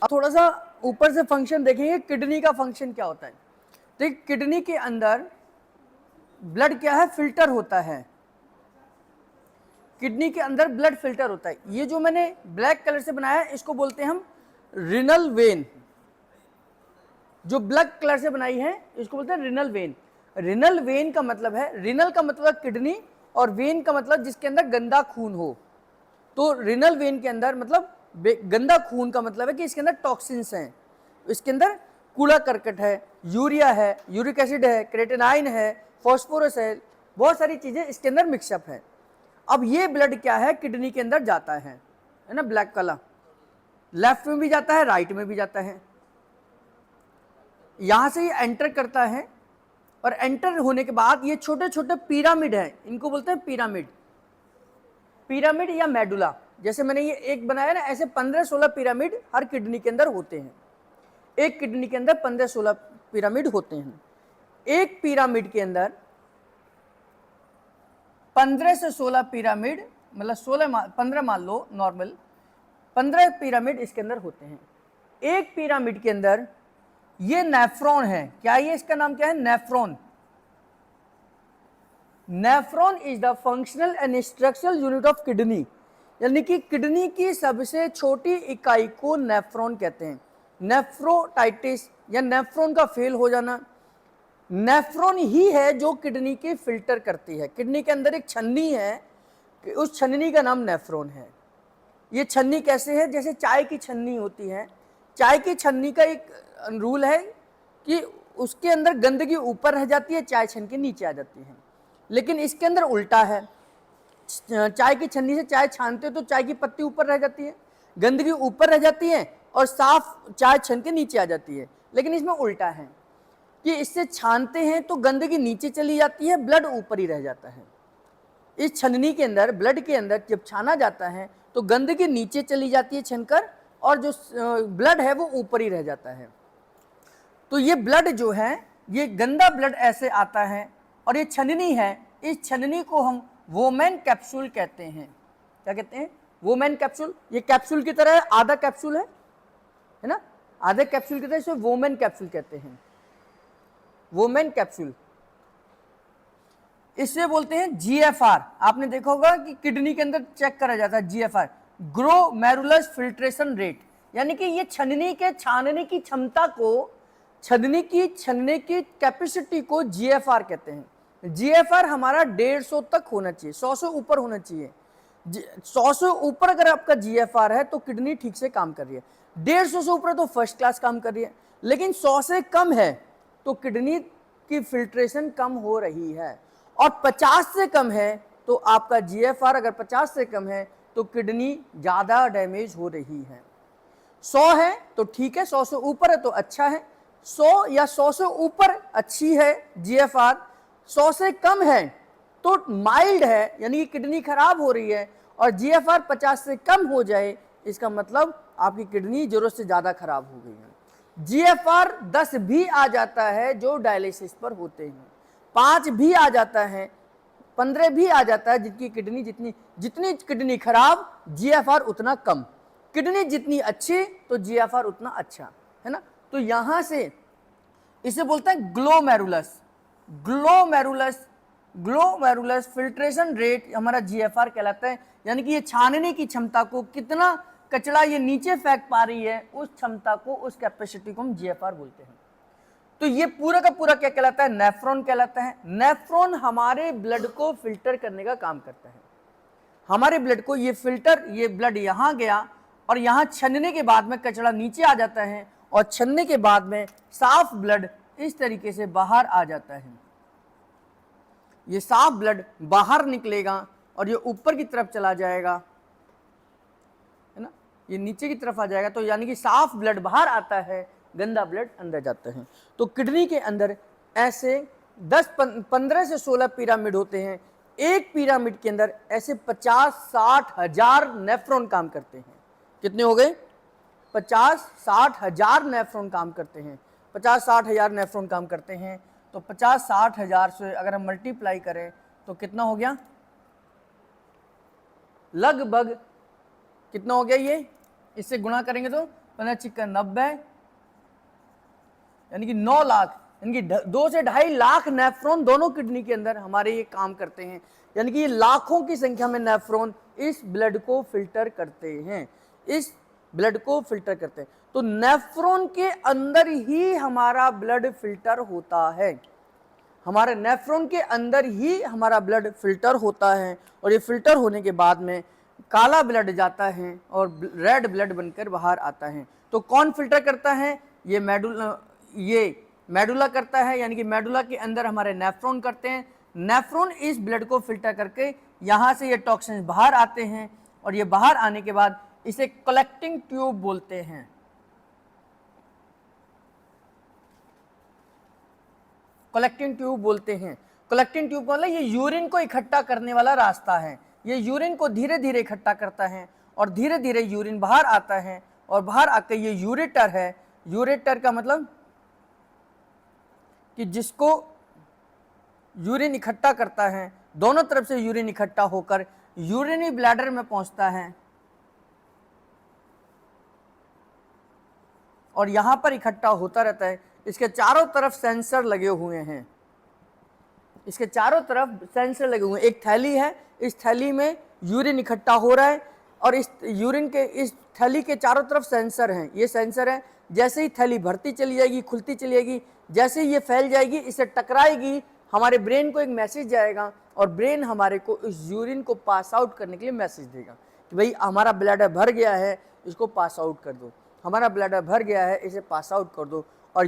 अब थोड़ा सा ऊपर से फंक्शन देखेंगे, किडनी का फंक्शन क्या होता है। तो किडनी के अंदर ब्लड क्या है, फिल्टर होता है। किडनी के अंदर ब्लड फिल्टर होता है। ये जो मैंने ब्लैक कलर से बनाया है इसको बोलते हैं हम रिनल वेन। जो ब्लैक कलर से बनाई है इसको बोलते हैं रिनल वेन। रिनल वेन का मतलब है, रिनल का मतलब किडनी और वेन का मतलब जिसके अंदर गंदा खून हो। तो रिनल वेन के अंदर मतलब गंदा खून का मतलब है कि इसके अंदर टॉक्सिन्स हैं, इसके अंदर कूड़ा करकट है, यूरिया है, यूरिक एसिड है, क्रेटेनाइन है, फॉस्फोरस है, बहुत सारी चीजें इसके अंदर मिक्सअप है। अब ये ब्लड क्या है, किडनी के अंदर जाता है ना, ब्लैक कलर, लेफ्ट में भी जाता है, राइट में भी जाता है। यहां से ये एंटर करता है और एंटर होने के बाद ये छोटे छोटे पिरामिड है, इनको बोलते हैं पिरामिड, पिरामिड या मेडुला। जैसे मैंने ये एक बनाया ना, ऐसे 15-16 पिरामिड हर किडनी के अंदर होते हैं। एक किडनी के अंदर 15-16 पिरामिड होते हैं। एक पिरामिड के अंदर 15 से 16 पिरामिड, मतलब 15 मान लो नॉर्मल, 15 पिरामिड इसके अंदर होते हैं। एक पिरामिड के अंदर ये नेफ्रॉन है। क्या ये, इसका नाम क्या है, nephron. Nephron is the functional and structural unit of kidney, यानी कि किडनी की सबसे छोटी इकाई को नेफ्रॉन कहते हैं। नेफ्रोटाइटिस या नेफ्रॉन का फेल हो जाना, नेफ्रॉन ही है जो किडनी की फिल्टर करती है। किडनी के अंदर एक छन्नी है, उस छन्नी का नाम नेफ्रॉन है। ये छन्नी कैसे है, जैसे चाय की छन्नी होती है, चाय की छन्नी का एक रूल है कि उसके अंदर गंदगी ऊपर रह जाती है, चाय छन के नीचे आ जाती है। लेकिन इसके अंदर उल्टा है, चाय की छन्नी से चाय छानते तो चाय की पत्ती ऊपर रह जाती है, गंदगी ऊपर रह जाती है और साफ चाय छन के नीचे आ जाती है। लेकिन इसमें उल्टा है कि इससे छानते हैं तो गंदगी नीचे चली जाती है, ब्लड ऊपर ही रह जाता है। इस छननी के अंदर, ब्लड के अंदर जब छाना जाता है तो गंदगी नीचे चली जाती है छनकर, और जो ब्लड है वो ऊपर ही रह जाता है। तो ये ब्लड जो है, ये गंदा ब्लड ऐसे आता है, और ये छननी है, इस छननी को हम वोमेन कैप्सूल कहते हैं। क्या कहते हैं, वोमेन कैप्सूल। ये कैप्सूल की तरह है, आधा कैप्सूल है ना, आधे कैप्सूल की तरह, इसे वोमेन कैप्सूल कहते हैं, वोमेन कैप्सूल। इसे बोलते हैं जीएफआर। आपने देखा होगा कि किडनी के अंदर चेक करा जाता है जीएफआर, ग्लोमेरुलस फिल्ट्रेशन रेट, यानी कि ये छननी के छानने की क्षमता को, छननी की कैपेसिटी को जीएफआर कहते हैं। जीएफआर हमारा 150 तक होना चाहिए, 100 से ऊपर होना चाहिए। 100 से ऊपर अगर आपका जीएफआर है तो किडनी ठीक से काम कर रही है, 150 से ऊपर तो फर्स्ट क्लास काम कर रही है। लेकिन 100 से कम है तो किडनी की फिल्ट्रेशन कम हो रही है, और 50 से कम है तो आपका जीएफआर अगर 50 से कम है तो किडनी ज्यादा डैमेज हो रही है। 100 है तो ठीक है, 100 से ऊपर है तो अच्छा है, 100 या 100 से ऊपर अच्छी है जीएफआर, 100 से कम है तो माइल्ड है, यानी कि किडनी खराब हो रही है, और जीएफआर 50 से कम हो जाए इसका मतलब आपकी किडनी जरूरत से ज्यादा खराब हो गई है। जीएफआर 10 भी आ जाता है जो डायलिसिस पर होते हैं, 5 भी आ जाता है, 15 भी आ जाता है, जिनकी किडनी जितनी किडनी खराब जीएफआर उतना कम, किडनी जितनी अच्छी तो जीएफआर उतना अच्छा, है ना। तो यहां से इसे बोलते हैं glomerulus, glomerulus, glomerulus filtration rate हमारा जीएफआर कहलाता है। यानी कि ये छानने की क्षमता को, कितना कचरा ये नीचे फेंक पा रही है, उस क्षमता को, उस कैपेसिटी को हम जीएफआर बोलते हैं। तो ये पूरा का पूरा क्या कहलाता है, नेफ्रॉन कहलाता है। नेफ्रॉन हमारे ब्लड को फिल्टर करने का काम करता है। हमारे ब्लड को ये फिल्टर, ये ब्लड यहां गया और यहां छनने के बाद में कचरा नीचे आ जाता है, और छनने के बाद में साफ ब्लड इस तरीके से बाहर आ जाता है। ये साफ ब्लड बाहर निकलेगा और ये ऊपर की तरफ चला जाएगा, है ना, ये नीचे की तरफ आ जाएगा। तो यानी कि साफ ब्लड बाहर आता है, गंदा ब्लड अंदर जाता है। तो किडनी के अंदर ऐसे 15 से 16 पिरामिड होते हैं। एक पिरामिड के अंदर ऐसे 50-60 हजार नेफ्रॉन काम करते हैं। कितने हो गए, 50-60 हजार नेफ्रॉन काम करते हैं, 50-60 हजार नेफ्रॉन काम करते हैं। तो 50-60 हजार से अगर हम मल्टीप्लाई करें तो कितना हो गया, लगभग कितना हो गया, ये इससे गुणा करेंगे तो 15 चिक्का 90, यानी कि 9 लाख, यानी कि 2 से 2.5 लाख नेफ्रॉन दोनों किडनी के अंदर हमारे ये काम करते हैं। यानी कि ये लाखों की संख्या में नेफ्रॉन इस ब्लड को फिल्टर करते हैं, इस ब्लड को फिल्टर करते हैं। तो नेफ्रॉन के अंदर ही हमारा ब्लड फिल्टर होता है, हमारे नेफ्रॉन के अंदर ही हमारा ब्लड फिल्टर होता है। और ये फिल्टर होने के बाद में काला ब्लड जाता है और रेड ब्लड बनकर बाहर आता है। तो कौन फिल्टर करता है? ये मेडुला करता है, यानी कि मेडुला के अंदर हमारे नेफ्रॉन करते हैं। नेफ्रॉन इस ब्लड को फिल्टर करके यहाँ से ये टॉक्सिन्स बाहर आते हैं, और ये बाहर आने के बाद इसे कलेक्टिंग ट्यूब बोलते हैं। कलेक्टिंग ट्यूब बोलते हैं। कलेक्टिंग ट्यूब मतलब ये यूरिन को इकट्ठा करने वाला रास्ता है। ये यूरिन को धीरे धीरे इकट्ठा करता है और धीरे धीरे यूरिन बाहर आता है, और बाहर आकर ये यूरेटर है। यूरेटर का मतलब कि जिसको यूरिन इकट्ठा करता है, दोनों तरफ से यूरिन इकट्ठा होकर यूरिनी ब्लैडर में पहुंचता है, और यहां पर इकट्ठा होता रहता है। इसके चारों तरफ सेंसर लगे हुए हैं, इसके चारों तरफ सेंसर लगे हुए हैं। एक थैली है, इस थैली में यूरिन इकट्ठा हो रहा है, और इस यूरिन के इस थैली के चारों तरफ सेंसर हैं। ये सेंसर है, जैसे ही थैली भरती चली जाएगी, खुलती चली जाएगी, जैसे ही ये फैल जाएगी, इसे टकराएगी, हमारे ब्रेन को एक मैसेज जाएगा, और ब्रेन हमारे को इस यूरिन को पास आउट करने के लिए मैसेज देगा कि भाई हमारा ब्लैडर भर गया है, इसको पास आउट कर दो, हमारा ब्लैडर भर गया है, इसे पास आउट कर दो। और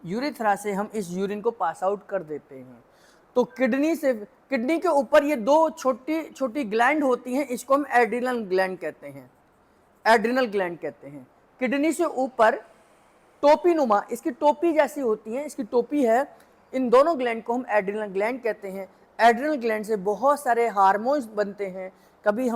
यूरिथ्रा से हम इस यूरिन को पास आउट कर देते हैं। तो किडनी के ऊपर ये 2 छोटी छोटी ग्लैंड होती हैं, इसको हम एड्रिनल ग्लैंड कहते हैं, एड्रिनल ग्लैंड कहते हैं। किडनी से ऊपर टोपी नुमा, इसकी टोपी जैसी होती है, इसकी टोपी है, इन दोनों ग्लैंड को हम एड्रिनल ग्लैंड कहते हैं। एड्रिनल ग्लैंड से बहुत सारे हार्मोन्स बनते हैं। कभी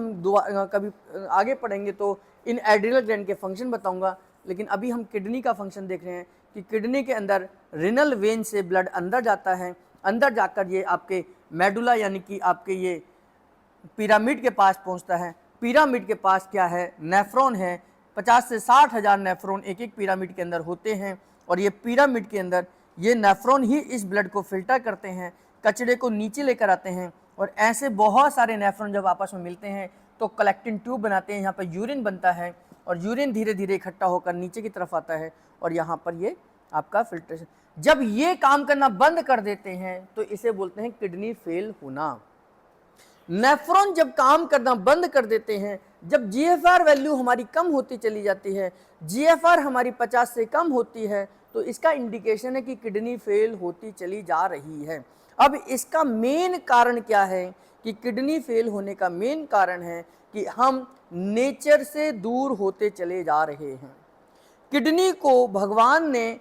आगे पढ़ेंगे तो इन एड्रिनल ग्लैंड के फंक्शन बताऊंगा, लेकिन अभी हम किडनी का फंक्शन देख रहे हैं कि किडनी के अंदर रिनल वेन से ब्लड अंदर जाता है, अंदर जाकर ये आपके मेडुला यानी कि आपके ये पिरामिड के पास पहुंचता है। पिरामिड के पास क्या है? नेफ्रॉन है। 50 से 60 हज़ार नेफ्रॉन एक एक पिरामिड के अंदर होते हैं, और ये पिरामिड के अंदर ये नेफ्रॉन ही इस ब्लड को फिल्टर करते हैं, कचरे को नीचे लेकर आते हैं, और ऐसे बहुत सारे नेफ्रॉन जब आपस में मिलते हैं तो कलेक्टिंग ट्यूब बनाते हैं। यहाँ पर यूरिन बनता है, और यूरिन धीरे धीरे इकट्ठा होकर नीचे की तरफ आता है, और यहाँ पर ये आपका फिल्ट्रेशन। जब ये काम करना बंद कर देते हैं तो इसे बोलते हैं किडनी फेल होना। नेफ्रॉन जब काम करना बंद कर देते हैं, जब जीएफआर वैल्यू हमारी कम होती चली जाती है, जीएफआर हमारी 50 से कम होती है, तो इसका इंडिकेशन है कि किडनी फेल होती चली जा रही है। अब इसका मेन कारण क्या है? कि किडनी फेल होने का मेन कारण है कि हम नेचर से दूर होते चले जा रहे हैं। किडनी को भगवान ने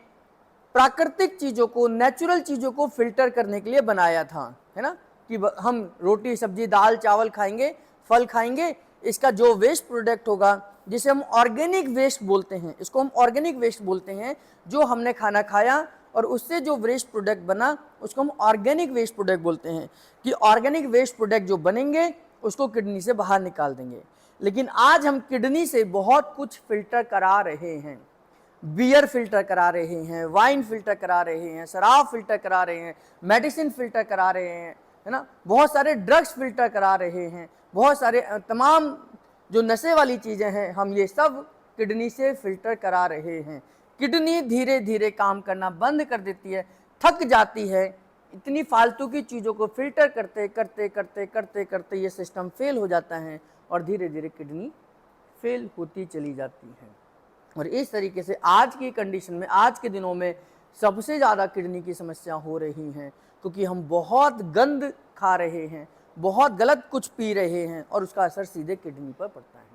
प्राकृतिक चीज़ों को, नेचुरल चीज़ों को फिल्टर करने के लिए बनाया था, है ना, कि हम रोटी सब्जी दाल चावल खाएंगे, फल खाएंगे, इसका जो वेस्ट प्रोडक्ट होगा, जिसे हम ऑर्गेनिक वेस्ट बोलते हैं, इसको हम ऑर्गेनिक वेस्ट बोलते हैं, जो हमने खाना खाया और उससे जो वेस्ट प्रोडक्ट बना उसको हम ऑर्गेनिक वेस्ट प्रोडक्ट बोलते हैं, कि ऑर्गेनिक वेस्ट प्रोडक्ट जो बनेंगे उसको किडनी से बाहर निकाल देंगे। लेकिन आज हम किडनी से बहुत कुछ फिल्टर करा रहे हैं, बियर फिल्टर करा रहे हैं, वाइन फिल्टर करा रहे हैं, शराब फिल्टर करा रहे हैं, मेडिसिन फिल्टर करा रहे हैं, है ना, बहुत सारे ड्रग्स फिल्टर करा रहे हैं, बहुत सारे तमाम जो नशे वाली चीज़ें हैं, हम ये सब किडनी से फिल्टर करा रहे हैं। किडनी धीरे धीरे काम करना बंद कर देती है, थक जाती है, इतनी फालतू की चीज़ों को फिल्टर करते करते करते करते करते ये सिस्टम फेल हो जाता है, और धीरे धीरे किडनी फेल होती चली जाती है। और इस तरीके से आज की कंडीशन में, आज के दिनों में सबसे ज़्यादा किडनी की समस्या हो रही हैं, क्योंकि हम बहुत गंद खा रहे हैं, बहुत गलत कुछ पी रहे हैं, और उसका असर सीधे किडनी पर पड़ता है।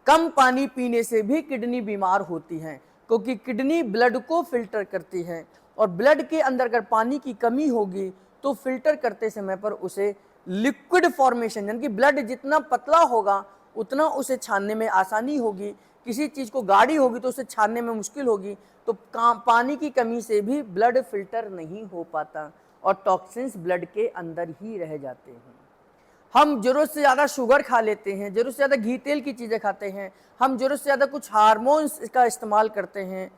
कम पानी पीने से भी किडनी बीमार होती है, क्योंकि किडनी ब्लड को फिल्टर करती है, और ब्लड के अंदर अगर पानी की कमी होगी तो फिल्टर करते समय पर उसे लिक्विड फॉर्मेशन, यानी कि ब्लड जितना पतला होगा उतना उसे छानने में आसानी होगी, किसी चीज़ को गाढ़ी होगी तो उसे छानने में मुश्किल होगी। तो पानी की कमी से भी ब्लड फिल्टर नहीं हो पाता, और टॉक्सिन्स ब्लड के अंदर ही रह जाते हैं। हम जरूरत से ज़्यादा शुगर खा लेते हैं, जरूरत से ज़्यादा घी तेल की चीज़ें खाते हैं, हम जरूरत से ज़्यादा कुछ हार्मोन्स का इस्तेमाल करते हैं,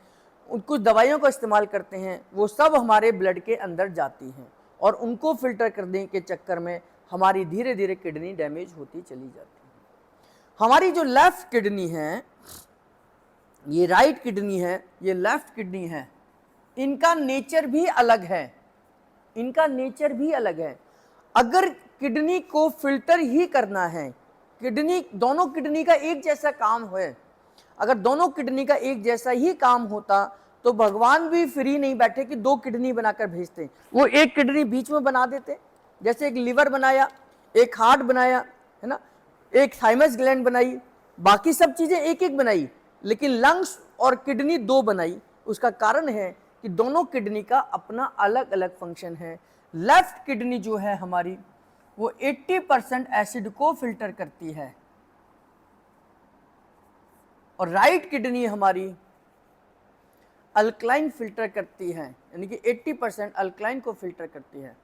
कुछ दवाइयों का इस्तेमाल करते हैं, वो सब हमारे ब्लड के अंदर जाती हैं और उनको फिल्टर करने के चक्कर में हमारी धीरे धीरे किडनी डैमेज होती चली जाती है। हमारी जो लेफ्ट किडनी है, ये राइट किडनी है, ये लेफ्ट किडनी है, इनका नेचर भी अलग है, इनका नेचर भी अलग है। अगर किडनी को फिल्टर ही करना है, किडनी, दोनों किडनी का एक जैसा काम है, अगर दोनों किडनी का एक जैसा ही काम होता तो भगवान भी फ्री नहीं बैठे कि दो किडनी बनाकर भेजते, वो एक किडनी बीच में बना देते। जैसे एक लीवर बनाया, एक हार्ट बनाया, है ना, एक थाइमस ग्लैंड बनाई, बाकी सब चीजें एक एक बनाई, लेकिन लंग्स और किडनी दो बनाई। उसका कारण है कि दोनों किडनी का अपना अलग अलग फंक्शन है। लेफ्ट किडनी जो है हमारी, वो 80% एसिड को फिल्टर करती है और राइट किडनी हमारी अल्कलाइन फिल्टर करती है, यानी कि 80% अल्कलाइन को फिल्टर करती है।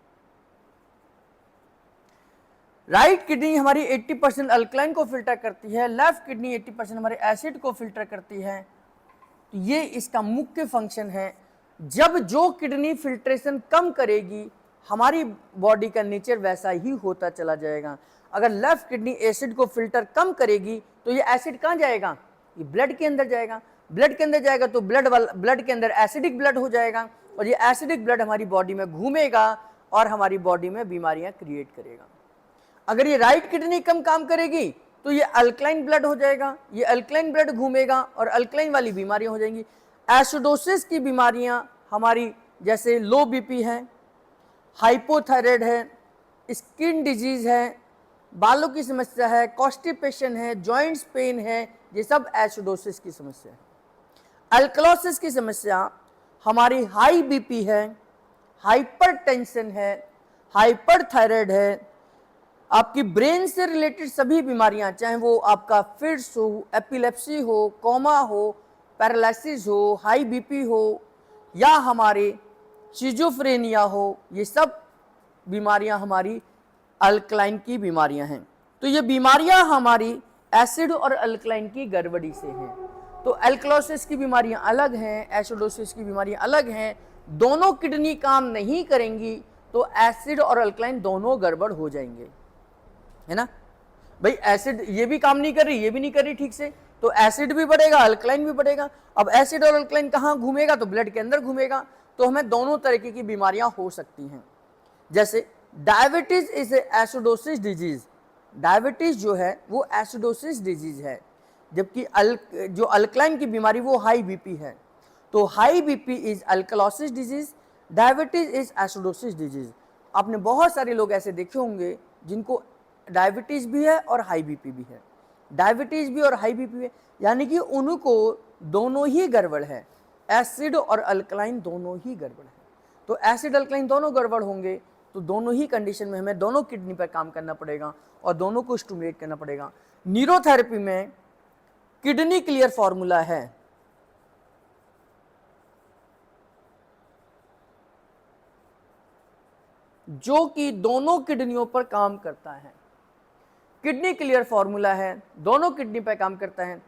राइट किडनी हमारी 80% अल्कलाइन को फिल्टर करती है, लेफ्ट किडनी 80% हमारे एसिड को फिल्टर करती है। तो ये इसका मुख्य फंक्शन है। जब जो किडनी फिल्ट्रेशन कम करेगी, हमारी बॉडी का नेचर वैसा ही होता चला जाएगा। अगर लेफ्ट किडनी एसिड को फिल्टर कम करेगी तो ये एसिड कहाँ जाएगा, ये ब्लड के अंदर जाएगा, ब्लड के अंदर जाएगा तो ब्लड के अंदर एसिडिक ब्लड हो जाएगा और ये एसिडिक ब्लड हमारी बॉडी में घूमेगा और हमारी बॉडी में बीमारियां क्रिएट करेगा। अगर ये राइट किडनी कम काम करेगी तो ये अल्कलाइन ब्लड हो जाएगा, ये अल्कलाइन ब्लड घूमेगा और अल्कलाइन वाली बीमारियां हो जाएंगी। एसिडोसिस की बीमारियां हमारी, जैसे लो बीपी है, हाइपोथायराइड है, स्किन डिजीज है, बालों की समस्या है, कॉन्स्टिपेशन है, जॉइंट्स पेन है, ये सब एसिडोसिस की समस्या है। अल्कलोसिस की समस्या हमारी हाई बीपी है, हाइपरटेंशन है, हाइपरथायराइड है, आपकी ब्रेन से रिलेटेड सभी बीमारियां, चाहे वो आपका फिट्स हो, एपिलेप्सी हो, कोमा हो, पैरालिसिस हो, हाई बीपी हो या हमारे शिजोफ्रेनिया हो, ये सब बीमारियां हमारी अल्कलाइन की बीमारियां हैं। तो ये बीमारियां हमारी एसिड और अल्कलाइन की गड़बड़ी से हैं। तो अल्कलोसिस की बीमारियां अलग हैं, एसिडोसिस की बीमारियां अलग हैं। दोनों किडनी काम नहीं करेंगी तो एसिड और अल्कलाइन दोनों गड़बड़ हो जाएंगे, है ना भाई। एसिड ये भी काम नहीं कर रही, ये भी नहीं कर रही ठीक से, तो एसिड भी बढ़ेगा, अल्कलाइन भी बढ़ेगा। अब एसिड और अल्कलाइन कहाँ घूमेगा, तो ब्लड के अंदर घूमेगा, तो हमें दोनों तरीके की बीमारियां हो सकती हैं। जैसे diabetes is acidosis disease, diabetes जो है वो एसिडोसिस डिजीज है, जबकि जो अल्कलाइन की बीमारी वो हाई बीपी है। तो high BP is alkalosis disease, diabetes is acidosis disease. आपने बहुत सारे लोग ऐसे देखे होंगे जिनको डायबिटीज भी है और हाई बीपी भी है, डायबिटीज भी और हाई बीपी है, यानी कि उनको दोनों ही गड़बड़ है, एसिड और अल्कलाइन दोनों ही गड़बड़ है। तो एसिड अल्कलाइन दोनों गड़बड़ होंगे तो दोनों ही कंडीशन में हमें दोनों किडनी पर काम करना पड़ेगा और दोनों को स्टिमुलेट करना पड़ेगा। न्यूरोथेरेपी में किडनी क्लियर फॉर्मूला है, जो कि दोनों किडनियों पर काम करता है। किडनी क्लियर फॉर्मूला है, दोनों किडनी पर काम करता है।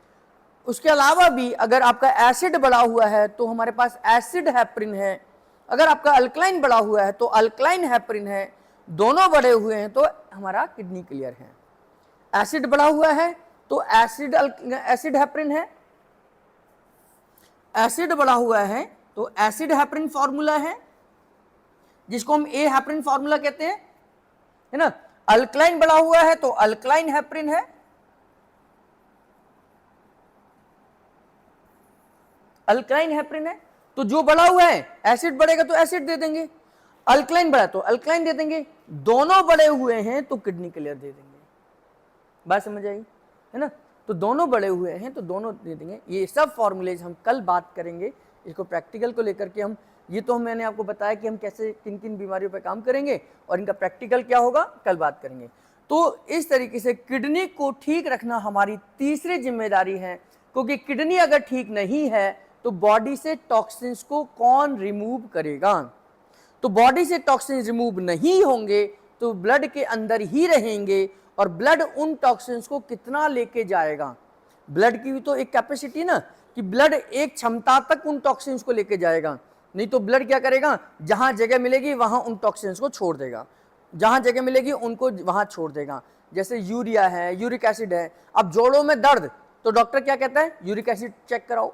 उसके अलावा भी अगर आपका एसिड बढ़ा हुआ है तो हमारे पास एसिड हेपरिन है, अगर आपका अल्कलाइन बढ़ा हुआ है तो अल्कलाइन हेपरिन है, दोनों बढ़े हुए हैं तो हमारा किडनी क्लियर है। एसिड बढ़ा हुआ है तो एसिड हेपरिन है, एसिड बढ़ा हुआ है तो एसिड हेपरिन फॉर्मूला है, जिसको हम ए हेपरिन फॉर्मूला कहते हैं, है ना। अल्कलाइन बढ़ा हुआ है तो अल्कलाइन हेपरिन है, अल्कलाइन हेपरिन है। तो जो बढ़ा हुआ है, एसिड बढ़ेगा तो एसिड दे देंगे, अल्कलाइन बढ़ा तो अल्कलाइन दे देंगे, दोनों बढ़े हुए हैं तो किडनी क्लियर दे देंगे। बात समझ आई, है ना। तो दोनों बढ़े हुए हैं तो दोनों दे देंगे। ये सब फॉर्मूलेज हम कल बात करेंगे, इसको प्रैक्टिकल को लेकर के हम, ये तो मैंने आपको बताया कि हम कैसे किन किन बीमारियों पर काम करेंगे और इनका प्रैक्टिकल क्या होगा कल बात करेंगे। तो इस तरीके से किडनी को ठीक रखना हमारी तीसरी जिम्मेदारी है, क्योंकि किडनी अगर ठीक नहीं है तो बॉडी से टॉक्सिन्स को कौन रिमूव करेगा। तो बॉडी से टॉक्सिन्स रिमूव नहीं होंगे तो ब्लड के अंदर ही रहेंगे और ब्लड उन टॉक्सिन्स को कितना लेके जाएगा। ब्लड की भी तो एक कैपेसिटी ना, कि ब्लड एक क्षमता तक उन टॉक्सिन्स को लेके जाएगा, नहीं तो ब्लड क्या करेगा, जहां जगह मिलेगी वहां उन टॉक्सिन्स को छोड़ देगा, जहां जगह मिलेगी उनको वहां छोड़ देगा। जैसे यूरिया है, यूरिक एसिड है। अब जोड़ों में दर्द, तो डॉक्टर क्या कहता है, यूरिक एसिड चेक कराओ,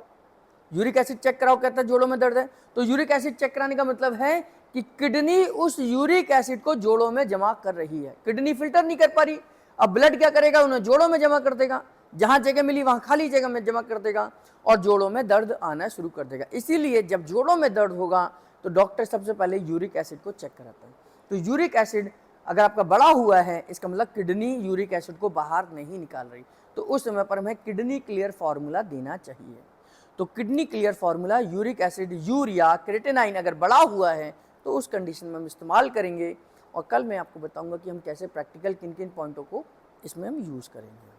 यूरिक एसिड चेक कराओ, कहता है जोड़ों में दर्द है। तो यूरिक एसिड चेक कराने का मतलब है कि किडनी उस यूरिक एसिड को जोड़ों में जमा कर रही है, किडनी फिल्टर नहीं कर पा रही। अब ब्लड क्या करेगा, उन्हें जोड़ों में जमा कर देगा, जहां जगह मिली वहां खाली जगह में जमा कर देगा और जोड़ों में दर्द आना शुरू कर देगा। इसीलिए जब जोड़ों में दर्द होगा तो डॉक्टर सबसे पहले यूरिक एसिड को चेक कराता है। तो यूरिक एसिड अगर आपका बढ़ा हुआ है, इसका मतलब किडनी यूरिक एसिड को बाहर नहीं निकाल रही, तो उस समय पर हमें किडनी क्लियर फार्मूला देना चाहिए। तो kidney clear formula uric acid, urea, creatinine अगर बढ़ा हुआ है तो उस कंडीशन में हम इस्तेमाल करेंगे। और कल मैं आपको बताऊंगा कि हम कैसे प्रैक्टिकल किन किन पॉइंटों को इसमें हम यूज़ करेंगे।